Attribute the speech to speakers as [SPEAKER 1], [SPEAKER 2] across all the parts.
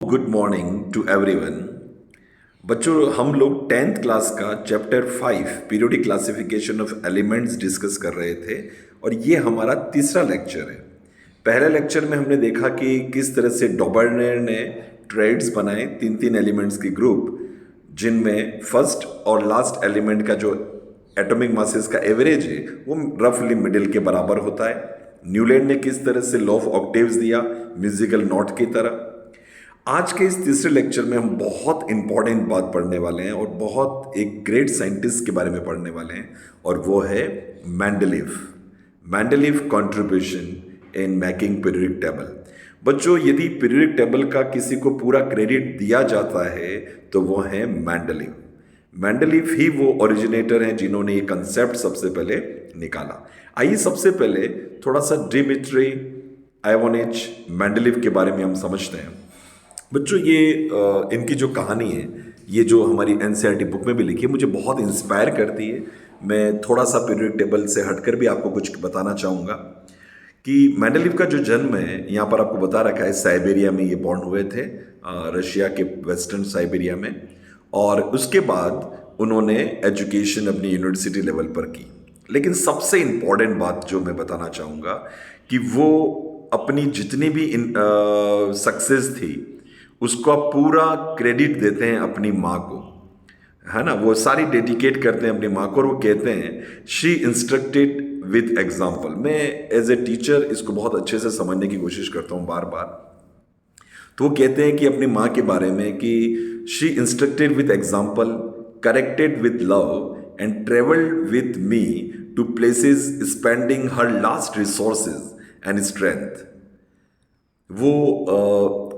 [SPEAKER 1] Good morning to everyone. बच्चों, हम लोग 10th क्लास का chapter 5 periodic classification of elements discuss कर रहे थे और ये हमारा तीसरा लेक्चर है। पहले लेक्चर में हमने देखा कि किस तरह से डॉबर्नर ने ट्रेड्स बनाए, तीन तीन एलिमेंट्स के ग्रुप, जिनमें फर्स्ट और लास्ट एलिमेंट का जो एटॉमिक मासेस का एवरेज है वो रफली मिडिल के बराबर होता है। न्यूलैंड ने किस तरह से लॉ ऑफ ऑक्टेव्स दिया म्यूजिकल नोट की तरह। आज के इस तीसरे लेक्चर में हम बहुत इंपॉर्टेंट बात पढ़ने वाले हैं और बहुत एक ग्रेट साइंटिस्ट के बारे में पढ़ने वाले हैं, और वो है Mendeleev. Mendeleev contribution in making periodic table. बच्चों, यदि पीरियोडिक टेबल का किसी को पूरा क्रेडिट दिया जाता है तो वो है मेंडलीव। मेंडलीव ही वो ओरिजिनेटर हैं जिन्होंने ये कंसेप्ट सबसे पहले निकाला। आइए सबसे पहले थोड़ा सा डिमित्री आइवानोविच मेंडलीव के बारे में हम समझते हैं। बच्चों, ये इनकी जो कहानी है, ये जो हमारी एनसीईआरटी बुक में भी लिखी है, मुझे बहुत इंस्पायर करती है। मैं थोड़ा सा पीरियोडिक टेबल से हटकर भी आपको कुछ बताना चाहूँगा कि मेंडलीव का जो जन्म है, यहाँ पर आपको बता रखा है, साइबेरिया में ये बॉर्न हुए थे, रशिया के वेस्टर्न साइबेरिया में। और उसके बाद उन्होंने एजुकेशन अपनी यूनिवर्सिटी लेवल पर की। लेकिन सबसे इम्पॉर्टेंट बात जो मैं बताना चाहूँगा कि वो अपनी जितनी भी सक्सेस थी उसका पूरा क्रेडिट देते हैं अपनी माँ को, है ना। वो सारी डेडिकेट करते हैं अपनी माँ को और वो कहते हैं शी इंस्ट्रक्टेड विद एग्जाम्पल। मैं एज ए टीचर इसको बहुत अच्छे से समझने की कोशिश करता हूँ बार बार। तो वो कहते हैं कि अपनी माँ के बारे में कि she instructed with example, corrected with love and travelled with me to places spending her last resources and strength. वो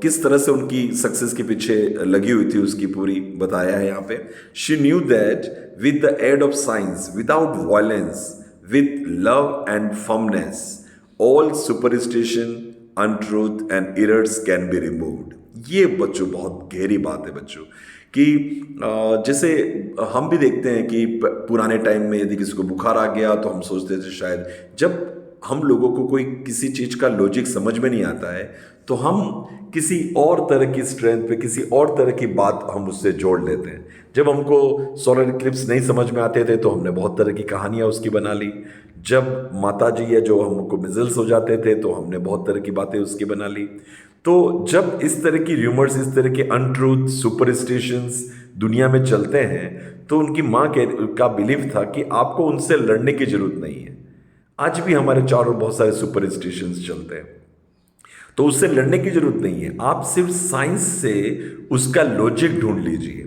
[SPEAKER 1] किस तरह से उनकी सक्सेस के पीछे लगी हुई थी उसकी पूरी बताया है यहाँ पे। She knew that with the aid of science, without violence, with love and firmness, all superstition, untruth and errors can be removed. ये बच्चों बहुत गहरी बात है बच्चों कि जैसे हम भी देखते हैं कि पुराने टाइम में यदि किसी को बुखार आ गया तो हम सोचते थे शायद, जब हम लोगों को कोई किसी चीज़ का लॉजिक समझ में नहीं आता है तो हम किसी और तरह की स्ट्रेंथ पे, किसी और तरह की बात हम उससे जोड़ लेते हैं। जब हमको सोलर इक्लिप्स नहीं समझ में आते थे तो हमने बहुत तरह की कहानियाँ उसकी बना ली। जब माता जी या जो हमको मिजल्स हो जाते थे तो हमने बहुत तरह की बातें उसकी बना ली। तो जब इस तरह की र्यूमर्स, इस तरह के अनट्रूथ, सुपरस्टिशंस दुनिया में चलते हैं तो उनकी माँ का बिलीव था कि आपको उनसे लड़ने की जरूरत नहीं है। आज भी हमारे चारों बहुत सारे सुपरस्टिशंस चलते हैं, तो उससे लड़ने की जरूरत नहीं है। आप सिर्फ साइंस से उसका लॉजिक ढूंढ लीजिए,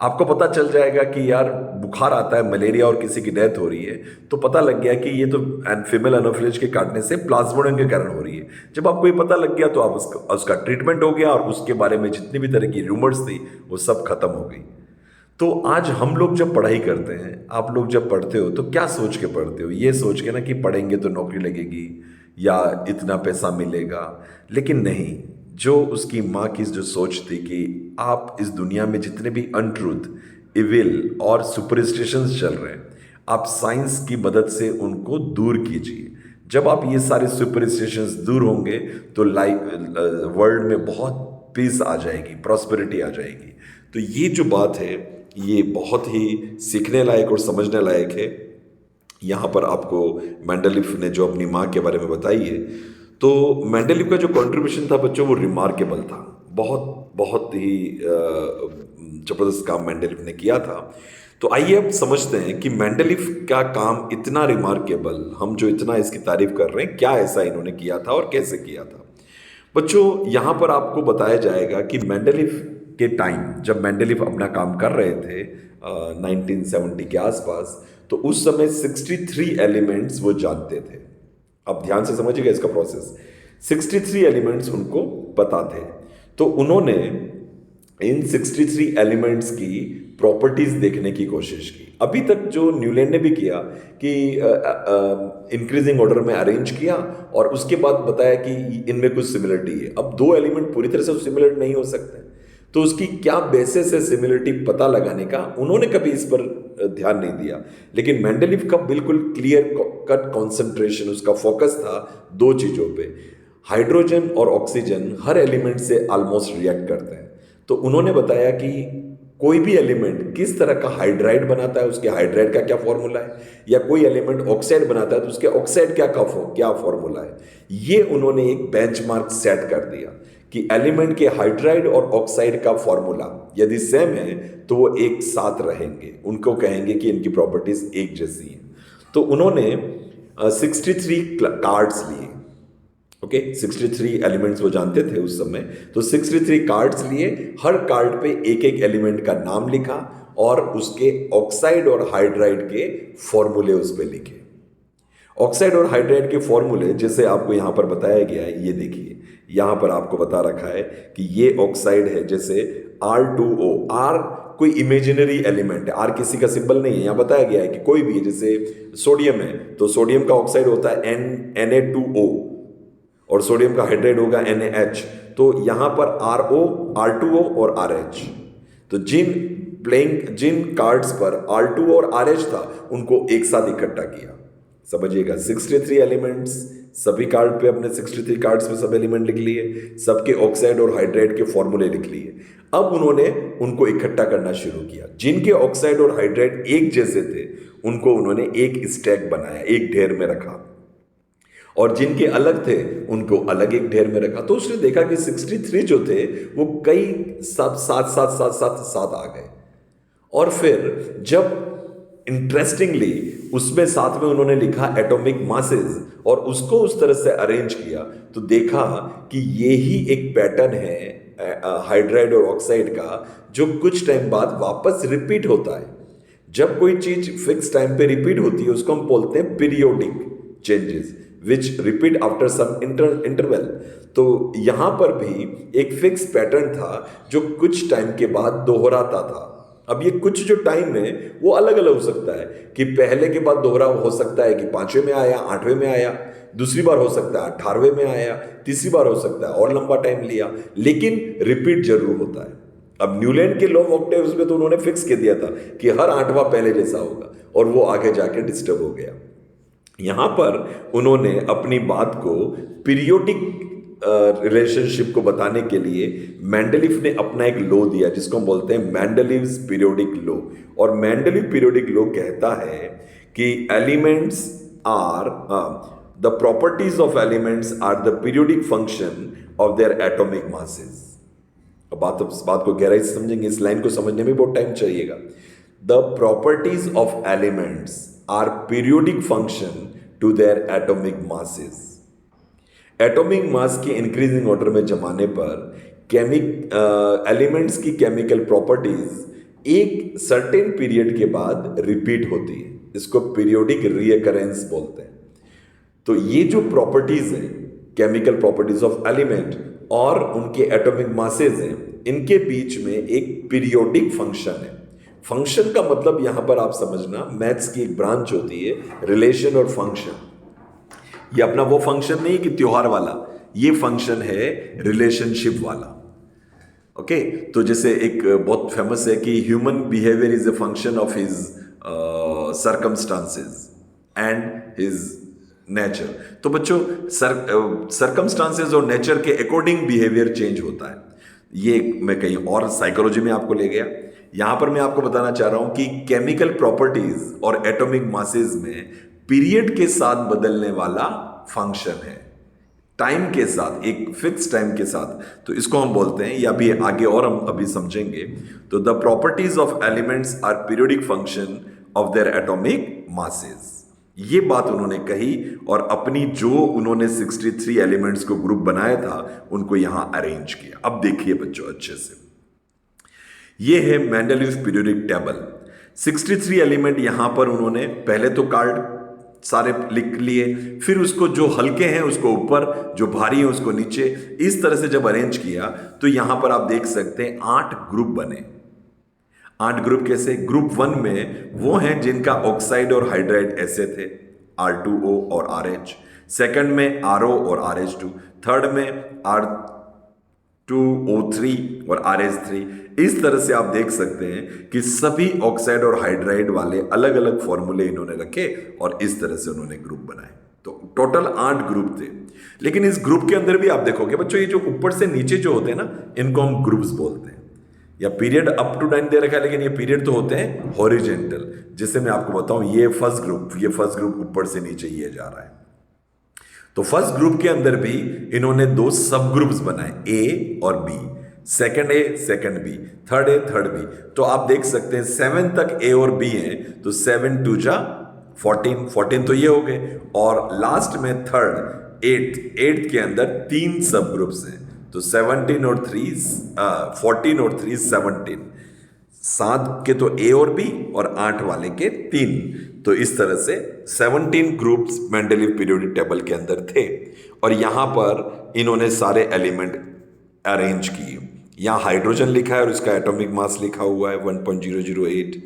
[SPEAKER 1] आपको पता चल जाएगा कि यार बुखार आता है, मलेरिया और किसी की डेथ हो रही है तो पता लग गया कि ये तो फीमेल एनोफिलिस के काटने से प्लाज्मोडियम के कारण हो रही है। जब आपको ये पता लग गया तो आप उसका ट्रीटमेंट हो गया और उसके बारे में जितनी भी तरह की रूमर्स थी वो सब खत्म हो गई। तो आज हम लोग जब पढ़ाई करते हैं, आप लोग जब पढ़ते हो तो क्या सोच के पढ़ते हो? ये सोच के ना कि पढ़ेंगे तो नौकरी लगेगी या इतना पैसा मिलेगा, लेकिन नहीं। जो उसकी माँ की जो सोच थी कि आप इस दुनिया में जितने भी अनट्रूथ, इविल और सुपरस्टिशंस चल रहे हैं, आप साइंस की मदद से उनको दूर कीजिए। जब आप ये सारे सुपरस्टिशंस दूर होंगे तो लाइफ वर्ल्ड में बहुत पीस आ जाएगी, प्रॉस्पेरिटी आ जाएगी। तो ये जो बात है ये बहुत ही सीखने लायक और समझने लायक है। यहाँ पर आपको मेंडलीव ने जो अपनी माँ के बारे में बताई है, तो मेंडलीव का जो कंट्रीब्यूशन था बच्चों वो रिमार्केबल था। बहुत बहुत ही जबरदस्त काम मेंडलीव ने किया था। तो आइए अब समझते हैं कि मेंडलीव का काम इतना रिमार्केबल, हम जो इतना इसकी तारीफ कर रहे हैं, क्या ऐसा इन्होंने किया था और कैसे किया था। बच्चों, यहाँ पर आपको बताया जाएगा कि मेंडलीव के टाइम जब मेंडलीव अपना काम कर रहे थे 1970 के आसपास, तो उस समय 63 एलिमेंट्स वो जानते थे। अब ध्यान से समझिएगा इसका प्रोसेस। 63 एलिमेंट्स उनको पता थे, तो उन्होंने इन 63 एलिमेंट्स की प्रॉपर्टीज देखने की कोशिश की। अभी तक जो न्यूलैंड ने भी किया कि इंक्रीजिंग ऑर्डर में अरेंज किया और उसके बाद बताया कि इनमें कुछ सिमिलरिटी है। अब दो एलिमेंट पूरी तरह से सिमिलर नहीं हो सकते, तो उसकी क्या बेसिस है सिमिलरिटी पता लगाने का, उन्होंने कभी इस पर ध्यान नहीं दिया। लेकिन मेंडलीव का बिल्कुल क्लियर कट कंसंट्रेशन, उसका फोकस था दो चीज़ों पे। हाइड्रोजन और ऑक्सीजन हर एलिमेंट से ऑलमोस्ट रिएक्ट करते हैं। तो उन्होंने बताया कि कोई भी एलिमेंट किस तरह का हाइड्राइड बनाता है, उसके हाइड्राइड का क्या फॉर्मूला है, या कोई एलिमेंट ऑक्साइड बनाता है तो उसके ऑक्साइड क्या फॉर्मूला है। ये उन्होंने एक बेंचमार्क सेट कर दिया कि एलिमेंट के हाइड्राइड और ऑक्साइड का फॉर्मूला यदि सेम है तो वो एक साथ रहेंगे, उनको कहेंगे कि इनकी प्रॉपर्टीज एक जैसी हैं। तो उन्होंने 63 कार्ड्स लिए। ओके, 63 एलिमेंट्स वो जानते थे उस समय, तो 63 कार्ड्स लिए, हर कार्ड पे एक एक एलिमेंट का नाम लिखा और उसके ऑक्साइड और हाइड्राइड के फॉर्मूले उस पे लिखे। ऑक्साइड और हाइड्राइड के फॉर्मूले जैसे आपको यहां पर बताया गया है, ये देखिए यहां पर आपको बता रखा है कि ये ऑक्साइड है, जैसे R2O। R कोई इमेजिनरी एलिमेंट है, R किसी का सिंबल नहीं है, यहां बताया गया है कि कोई भी है, जैसे सोडियम है तो सोडियम का ऑक्साइड होता है Na2O और सोडियम का हाइड्राइड होगा NaH। तो यहां पर RO, R2O और RH, तो जिन कार्ड्स पर R2 और RH था उनको एक साथ इकट्ठा किया। समझिएगा, 63 एलिमेंट्स, सभी कार्ड पे अपने 63 कार्ड्स पे सब एलिमेंट लिख लिए, सबके ऑक्साइड और हाइड्राइड के फॉर्मूले लिख लिए। अब उन्होंने उनको इकट्ठा करना शुरू किया। जिनके ऑक्साइड और हाइड्राइड एक जैसे थे उनको उन्होंने एक स्टैक बनाया, एक ढेर में रखा, और जिनके अलग थे उनको अलग एक ढेर में रखा। तो उसने देखा कि 63 जो थे वो कई साथ आ गए। और फिर जब इंटरेस्टिंगली उसमें साथ में उन्होंने लिखा एटॉमिक मासेस और उसको उस तरह से अरेंज किया, तो देखा कि ये ही एक पैटर्न है हाइड्राइड और ऑक्साइड का, जो कुछ टाइम बाद वापस रिपीट होता है। जब कोई चीज फिक्स टाइम पे रिपीट होती है उसको हम बोलते हैं periodic changes which repeat after some interval. तो यहां पर भी एक फिक्स पैटर्न था जो कुछ टाइम के बाद दोहराता था। अब ये कुछ जो टाइम है वो अलग अलग हो सकता है कि पहले के बाद दोहराव हो सकता है कि 5वें में आया, 8वें में आया, दूसरी बार हो सकता है 18वें में आया, तीसरी बार हो सकता है और लंबा टाइम लिया, लेकिन रिपीट जरूर होता है। अब न्यूलैंड के लॉ ऑफ ऑक्टेव्स में तो उन्होंने फिक्स कर दिया था कि हर 8वां पहले जैसा होगा, और वो आगे जाके डिस्टर्ब हो गया। यहां पर उन्होंने अपनी बात को पीरियोडिक रिलेशनशिप को बताने के लिए मेंडलीफ ने अपना एक लॉ दिया जिसको हम बोलते हैं मेंडलीव्स पीरियोडिक लॉ। और मेंडलीव पीरियोडिक लॉ कहता है कि elements are the properties of elements are the periodic function of their atomic masses. अब बात को गहराई से समझेंगे, इस लाइन को समझने में बहुत टाइम चाहिएगा। The properties of elements are periodic function to their atomic masses. Atomic mass के इंक्रीजिंग ऑर्डर में जमाने पर एलिमेंट्स की केमिकल प्रॉपर्टीज एक सर्टेन पीरियड के बाद रिपीट होती है, इसको पीरियोडिक रीअकरेंस बोलते हैं। तो ये जो प्रॉपर्टीज हैं, केमिकल प्रॉपर्टीज ऑफ एलिमेंट और उनके एटॉमिक मासेस हैं, इनके बीच में एक पीरियोडिक फंक्शन है। फंक्शन का मतलब यहां पर आप समझना, मैथ्स की एक ब्रांच होती है रिलेशन और फंक्शन। ये अपना वो फंक्शन नहीं कि त्योहार वाला, ये फंक्शन है रिलेशनशिप वाला। ओके, तो जैसे एक बहुत फेमस है कि human behaviour is a function of his circumstances and his nature. तो बच्चों, सर्कमस्टांसेस और नेचर के अकॉर्डिंग बिहेवियर चेंज होता है। ये मैं कहीं और साइकोलॉजी में आपको ले गया। यहां पर मैं आपको बताना चाह रहा हूं कि केमिकल प्रॉपर्टीज और एटॉमिक मासेस में पीरियड के साथ बदलने वाला फंक्शन है, टाइम के साथ, एक फिक्स टाइम के साथ। तो इसको हम बोलते हैं, या भी आगे और हम अभी समझेंगे। तो the properties of elements are periodic function of their atomic masses. ये बात उन्होंने कही और अपनी जो उन्होंने 63 एलिमेंट्स को ग्रुप बनाया था उनको यहां अरेंज किया। अब देखिए बच्चों अच्छे से, ये है मेंडलीव पीरियोडिक टेबल। 63 एलिमेंट यहां पर उन्होंने पहले तो कार्ड सारे लिख लिए, फिर उसको जो हल्के हैं उसको ऊपर, जो भारी है उसको नीचे, इस तरह से जब अरेंज किया तो यहां पर आप देख सकते हैं 8 ग्रुप बने। 8 ग्रुप कैसे? ग्रुप 1 में वो हैं जिनका ऑक्साइड और हाइड्राइड ऐसे थे, R2O और RH। सेकंड में RO और RH2। थर्ड में R2O3 और RH3। इस तरह से आप देख सकते हैं कि सभी ऑक्साइड और हाइड्राइड वाले अलग अलग फॉर्मूले इन्होंने रखे और इस तरह से उन्होंने ग्रुप बनाए। तो टोटल 8 ग्रुप थे। लेकिन इस ग्रुप के अंदर भी आप देखोगे बच्चों, ये जो ऊपर से नीचे जो होते हैं ना, इनको हम ग्रुप्स बोलते हैं। या पीरियड अप टू 9 दे रखा है, लेकिन ये पीरियड तो होते हैं हॉरिजेंटल। जैसे मैं आपको बताऊं, ये फर्स्ट ग्रुप ऊपर से नीचे ये जा रहा है। तो फर्स्ट ग्रुप के अंदर भी इन्होंने 2 सब ग्रुप्स बनाए, ए और B. Second A, second B, third A, third B. तो आप देख सकते हैं 7 तक ए और बी हैं, तो 7 2 जा 14, 14 तो ये हो गए। और लास्ट में थर्ड 8 के अंदर 3 सब ग्रुप्स हैं, तो 17 और 3 14 और 3 17। 7 के तो ए और बी और 8 वाले के 3। तो इस तरह से 17 ग्रुप्स मेंडलीव पीरियोडिक टेबल के अंदर थे। और यहां पर इन्होंने सारे एलिमेंट अरेंज किए। यहां हाइड्रोजन लिखा है और इसका एटॉमिक मास लिखा हुआ है 1.008।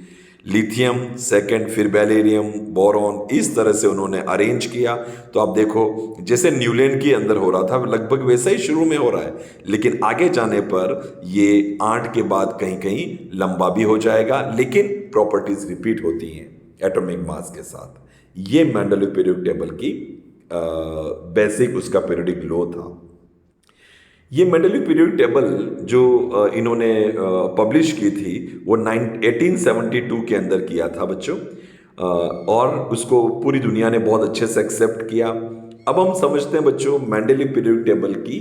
[SPEAKER 1] लिथियम सेकंड, फिर बेरिलियम, बोरॉन, इस तरह से उन्होंने अरेंज किया। तो आप देखो, जैसे न्यूलैंड के अंदर हो रहा था लगभग वैसा ही शुरू में हो रहा है, लेकिन आगे जाने पर ये 8 के बाद कहीं कहीं लंबा भी हो जाएगा, लेकिन प्रॉपर्टीज रिपीट होती हैं एटॉमिक मास के साथ। ये मेंडलीव पीरियोडिक टेबल की बेसिक उसका पीरियोडिक लॉ था। ये मेंडलीव पीरियोडिक टेबल जो इन्होंने पब्लिश की थी वो 1872 के अंदर किया था बच्चों, और उसको पूरी दुनिया ने बहुत अच्छे से एक्सेप्ट किया। अब हम समझते हैं बच्चों मेंडलीव पीरियोडिक टेबल की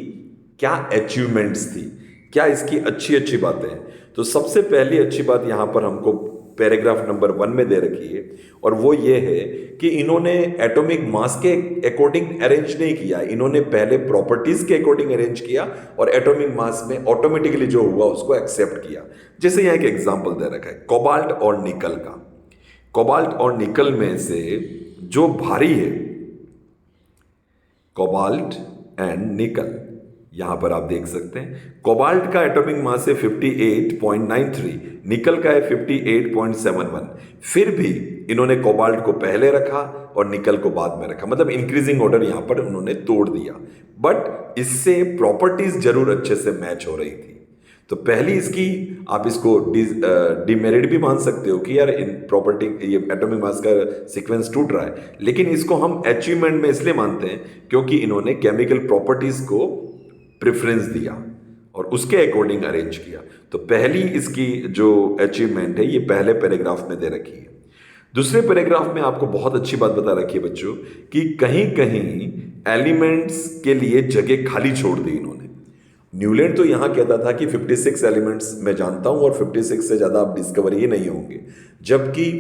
[SPEAKER 1] क्या अचीवमेंट्स थी, क्या इसकी अच्छी अच्छी बातें हैं। तो सबसे पहली अच्छी बात यहाँ पर हमको पैराग्राफ नंबर 1 में दे रखी है, और वो ये है कि इन्होंने एटॉमिक मास के अकॉर्डिंग अरेंज नहीं किया, इन्होंने पहले प्रॉपर्टीज के अकॉर्डिंग अरेंज किया और एटॉमिक मास में ऑटोमेटिकली जो हुआ उसको एक्सेप्ट किया। जैसे यहाँ एक एग्जांपल दे रखा है कोबाल्ट और निकल का। कोबाल्ट और निकल में से जो भारी है, कोबाल्ट एंड निकल, यहां पर आप देख सकते हैं कोबाल्ट का एटॉमिक मास है 58.93, निकल का है 58.71। फिर भी इन्होंने कोबाल्ट को पहले रखा और निकल को बाद में रखा, मतलब इंक्रीजिंग ऑर्डर यहां पर उन्होंने तोड़ दिया। बट इससे प्रॉपर्टीज जरूर अच्छे से मैच हो रही थी। तो पहली इसकी आप इसको डिमेरिट भी मान सकते हो कि यार इन प्रॉपर्टी ये एटॉमिक मास का सीक्वेंस टूट रहा है, लेकिन इसको हम अचीवमेंट में इसलिए मानते हैं क्योंकि इन्होंने केमिकल प्रॉपर्टीज को प्रेफरेंस दिया और उसके अकॉर्डिंग अरेंज किया। तो पहली इसकी जो अचीवमेंट है ये पहले पैराग्राफ में दे रखी है। दूसरे पैराग्राफ में आपको बहुत अच्छी बात बता रखी है बच्चों कि कहीं कहीं एलिमेंट्स के लिए जगह खाली छोड़ दी इन्होंने। न्यूलैंड तो यहां कहता था कि 56 एलिमेंट्स मैं जानता हूं और 56 से ज्यादा आप डिस्कवर ही नहीं होंगे, जबकि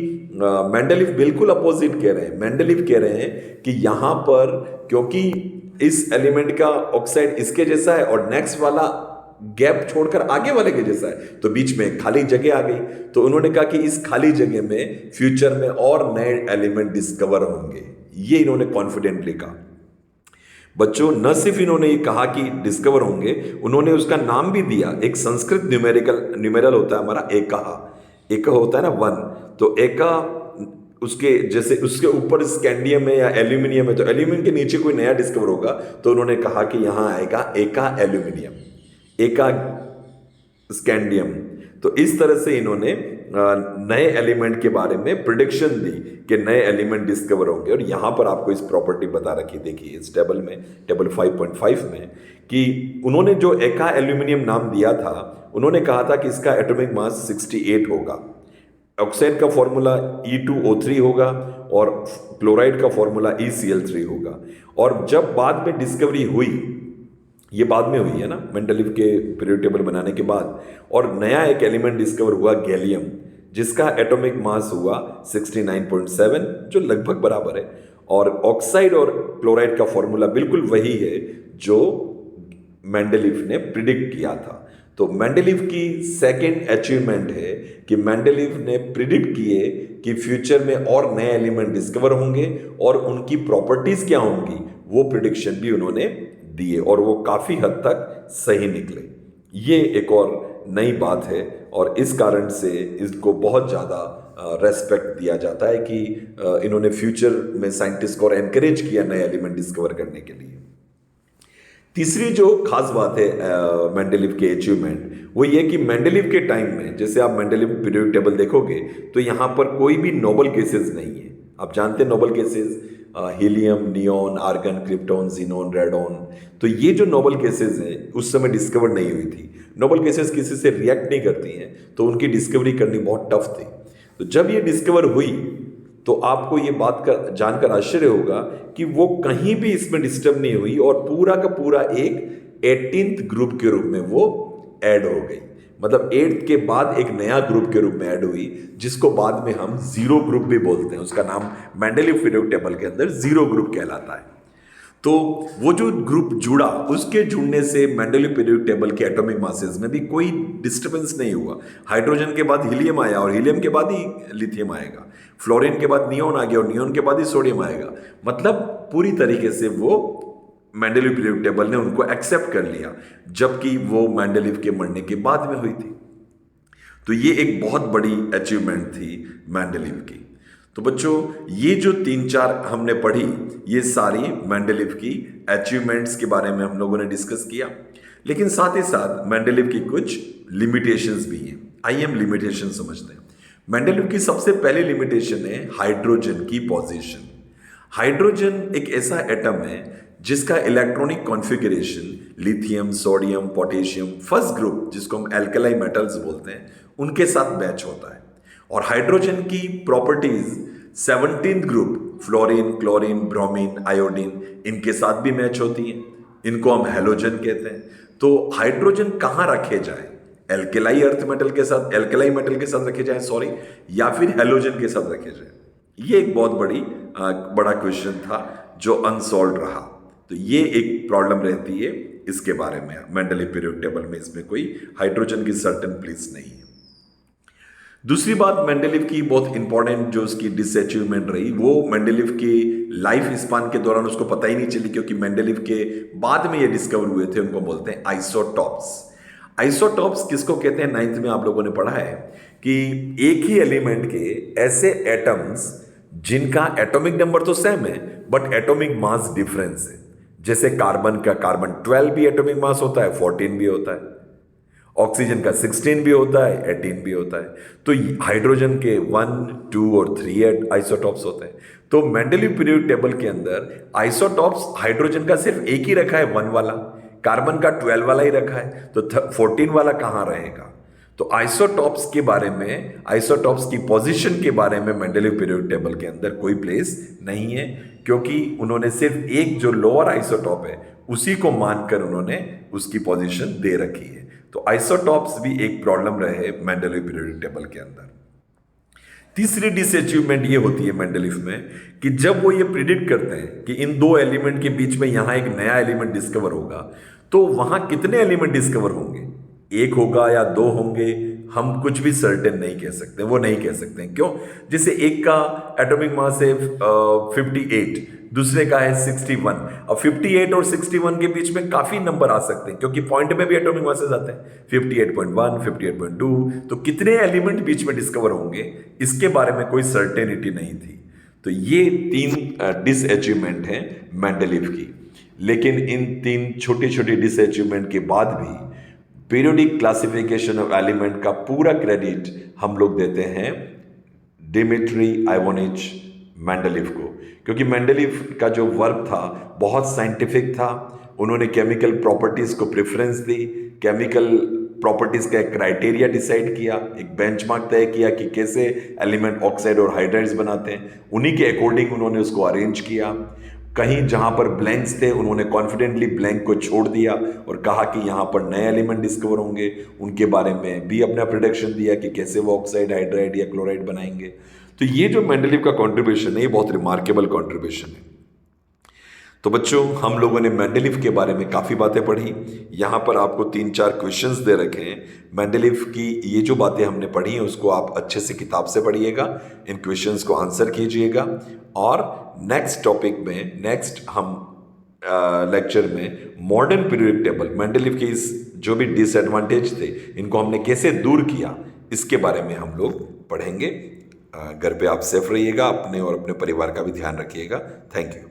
[SPEAKER 1] मेंडलीव बिल्कुल अपोजिट कह रहे हैं। मेंडलीव कह रहे हैं कि यहां पर क्योंकि इस एलिमेंट का ऑक्साइड इसके जैसा है और नेक्स्ट वाला गैप छोड़कर आगे वाले के जैसा है, तो बीच में खाली जगह आ गई। तो उन्होंने कहा कि इस खाली जगह में फ्यूचर में और नए एलिमेंट डिस्कवर होंगे, ये इन्होंने कॉन्फिडेंटली कहा। बच्चों न सिर्फ इन्होंने ये कहा कि डिस्कवर होंगे, उन्होंने उसका नाम भी दिया। एक संस्कृत न्यूमेरल होता है हमारा एकहा, एक होता है ना 1, तो एका उसके जैसे उसके ऊपर स्कैंडियम है या एल्यूमिनियम है, तो एल्यूमिनियम के नीचे कोई नया डिस्कवर होगा तो उन्होंने कहा कि यहां आएगा एका एल्यूमिनियम, एका स्कैंडियम। तो इस तरह से इन्होंने नए एलिमेंट के बारे में प्रिडिक्शन दी कि नए एलिमेंट डिस्कवर होंगे। और यहां पर आपको इस प्रॉपर्टी बता रखी, देखिए इस टेबल में, टेबल 5.5 में, कि उन्होंने जो एका एल्यूमिनियम नाम दिया था, उन्होंने कहा था कि इसका एटॉमिक मास 68 होगा, ऑक्साइड का फॉर्मूला E2O3 होगा और क्लोराइड का फॉर्मूला ECl3 होगा। और जब बाद में डिस्कवरी हुई, ये बाद में हुई है ना मेंडलीव के पीरियोडिक टेबल बनाने के बाद, और नया एक एलिमेंट डिस्कवर हुआ गैलियम, जिसका एटॉमिक मास हुआ 69.7, जो लगभग बराबर है। और ऑक्साइड और क्लोराइड का फॉर्मूला बिल्कुल वही है जो मेंडलीव ने प्रिडिक्ट किया था। तो मेंडलीव की सेकेंड अचीवमेंट है कि मेंडलीव ने प्रिडिक्ट किए कि फ्यूचर में और नए एलिमेंट डिस्कवर होंगे और उनकी प्रॉपर्टीज क्या होंगी, वो प्रिडिक्शन भी उन्होंने दिए और वो काफी हद तक सही निकले। ये एक और नई बात है और इस कारण से इसको बहुत ज्यादा रेस्पेक्ट दिया जाता है कि इन्होंने फ्यूचर में साइंटिस्ट को एनकरेज किया नए एलिमेंट डिस्कवर करने के लिए। तीसरी जो खास बात है मेंडलीव के अचीवमेंट, वो ये कि मेंडलीव के टाइम में, जैसे आप मेंडलीव पीरियोडिक टेबल देखोगे तो यहाँ पर कोई भी नोबल केसेस नहीं है। आप जानते हैं noble gases helium, neon, argon, krypton, xenon, radon. तो ये जो नोबल केसेस हैं उस समय डिस्कवर नहीं हुई थी। नोबल केसेस किसी से रिएक्ट नहीं करती हैं, तो उनकी डिस्कवरी करनी बहुत टफ थी। तो जब ये डिस्कवर हुई तो आपको ये बात का जानकर आश्चर्य होगा कि वो कहीं भी इसमें डिस्टर्ब नहीं हुई और पूरा का पूरा एक 18th ग्रुप के रूप में वो ऐड हो गई। मतलब 8th के बाद एक नया ग्रुप के रूप में ऐड हुई, जिसको बाद में हम जीरो ग्रुप भी बोलते हैं। उसका नाम मेंडलीव पीरियोडिक टेबल के अंदर जीरो ग्रुप कहलाता है। तो वो जो ग्रुप जुड़ा, उसके जुड़ने से मेंडलीव पीरियोडिक टेबल के एटॉमिक मासेस में भी कोई डिस्टर्बेंस नहीं हुआ। हाइड्रोजन के बाद हीलियम आया और हीलियम के बाद ही लिथियम आएगा, फ्लोरीन के बाद नियॉन आ गया और नियॉन के बाद ही सोडियम आएगा। मतलब पूरी तरीके से वो मेंडलीव पीरियोडिक टेबल ने उनको एक्सेप्ट कर लिया, जबकि वो मेंडलीव के मरने के बाद में हुई थी। तो ये एक बहुत बड़ी अचीवमेंट थी मेंडलीव की। तो बच्चों, ये जो 3-4 हमने पढ़ी, ये सारी मेंडलीव की अचीवमेंट्स के बारे में हम लोगों ने डिस्कस किया। लेकिन साथ ही साथ मेंडलीव की कुछ लिमिटेशंस भी हैं। आइए हम लिमिटेशन समझते हैं। मेंडलीव की सबसे पहली लिमिटेशन है हाइड्रोजन की पोजीशन। हाइड्रोजन एक ऐसा एटम है जिसका electronic configuration lithium, sodium, potassium, first group जिसको हम एल्कलाई मेटल्स बोलते हैं, उनके साथ मैच होता है। और हाइड्रोजन की properties 17th group fluorine, chlorine, bromine, iodine, इनके साथ भी मैच होती हैं। इनको हम हैलोजन कहते हैं। तो हाइड्रोजन कहाँ रखे जाए? एल्केलाई अर्थ मेटल के साथ, एल्केलाई मेटल के साथ रखे जाए सॉरी, या फिर हैलोजन के साथ रखे जाए? ये एक बहुत बड़ा क्वेश्चन था जो अनसॉल्व रहा। तो ये एक प्रॉब्लम रहती है इसके बारे में। मेंडलीव पीरियोडिक टेबल में इसमें कोई हाइड्रोजन की सर्टेन प्लेस नहीं है। दूसरी बात मेंडलीव की बहुत इंपॉर्टेंट जो उसकी डिसअचीवमेंट रही, वो मेंडलीव की लाइफ स्पान के दौरान उसको पता ही नहीं चली, क्योंकि मेंडलीव के बाद में ये डिस्कवर हुए थे। उनको बोलते हैं आइसोटॉप्स। आइसोटॉप्स किसको कहते हैं? 9th में आप लोगों ने पढ़ा है कि एक ही एलिमेंट के ऐसे एटम्स जिनका एटॉमिक नंबर तो सेम है बट एटॉमिक मास डिफरेंस है। जैसे कार्बन का कार्बन 12 भी एटॉमिक मास होता है, 14 भी होता है। ऑक्सीजन का 16 भी होता है, 18 भी होता है। तो हाइड्रोजन के 1, 2 और 3 आइसोटॉप्स होते हैं। तो मेंडलीव पीरियोडिक टेबल के अंदर आइसोटॉप्स हाइड्रोजन का सिर्फ एक ही रखा है, 1 वाला। कार्बन का 12 वाला ही रखा है, तो 14 वाला कहाँ रहेगा? तो आइसोटॉप्स के बारे में, आइसोटॉप्स की पोजीशन के बारे में मेंडलीव पीरियोडिक टेबल के अंदर कोई प्लेस नहीं है, क्योंकि उन्होंने सिर्फ एक जो लोअर आइसोटॉप है उसी को मानकर उन्होंने उसकी पोजीशन दे रखी है। तो आइसोटॉप्स भी एक प्रॉब्लम रहे मेंडलीव पीरियोडिक टेबल के अंदर। तीसरी डिसअचीवमेंट ये होती है मेंडलीव में कि जब वो ये प्रिडिक्ट करते हैं कि इन दो एलिमेंट के बीच में यहां एक नया एलिमेंट डिस्कवर होगा, तो वहां कितने एलिमेंट डिस्कवर होंगे? 1 होगा या 2 होंगे? हम कुछ भी सर्टेन नहीं कह सकते, वो नहीं कह सकते हैं। क्यों? जैसे एक का एटॉमिक मास है 58, दूसरे का है 61। अब 58 और 61 के बीच में काफी नंबर आ सकते हैं, क्योंकि पॉइंट में भी एटॉमिक मासेस आते हैं 58.1, 58.2। तो कितने एलिमेंट बीच में डिस्कवर होंगे, इसके बारे में कोई सर्टेनिटी नहीं थी। तो ये 3 डिसअचीवमेंट हैं मेंडलीव की। लेकिन इन 3 छोटी छोटी डिसअचीवमेंट के बाद भी पीरियोडिक क्लासिफिकेशन ऑफ एलिमेंट का पूरा क्रेडिट हम लोग देते हैं डिमिट्री आइवोनिच मेंडलीव को, क्योंकि मेंडलीव का जो वर्क था बहुत साइंटिफिक था। उन्होंने केमिकल प्रॉपर्टीज को प्रेफरेंस दी, केमिकल प्रॉपर्टीज का एक क्राइटेरिया डिसाइड किया, एक बेंचमार्क तय किया कि कैसे एलिमेंट ऑक्साइड और हाइड्राइड्स बनाते हैं। उन्हीं के अकॉर्डिंग उन्होंने उसको अरेंज किया। कहीं जहां पर ब्लैंक्स थे उन्होंने कॉन्फिडेंटली ब्लैंक को छोड़ दिया और कहा कि यहां पर नए एलिमेंट डिस्कवर होंगे, उनके बारे में भी अपना प्रेडिक्शन दिया कि कैसे वो ऑक्साइड, हाइड्राइड या क्लोराइड बनाएंगे। तो ये जो मेंडलीव का कंट्रीब्यूशन है, ये बहुत रिमार्केबल कंट्रीब्यूशन है। तो बच्चों, हम लोगों ने मेंडलीव के बारे में काफ़ी बातें पढ़ी। यहाँ पर आपको 3-4 क्वेश्चंस दे रखे हैं। मेंडलीव की ये जो बातें हमने पढ़ी हैं उसको आप अच्छे से किताब से पढ़िएगा, इन क्वेश्चंस को आंसर कीजिएगा। और नेक्स्ट टॉपिक में, नेक्स्ट हम लेक्चर में मॉडर्न पीरियोडिक टेबल, मेंडलीव के इस जो भी डिसएडवांटेज थे इनको हमने कैसे दूर किया, इसके बारे में हम लोग पढ़ेंगे। घर पे आप सेफ रहिएगा, अपने और अपने परिवार का भी ध्यान रखिएगा। Thank you.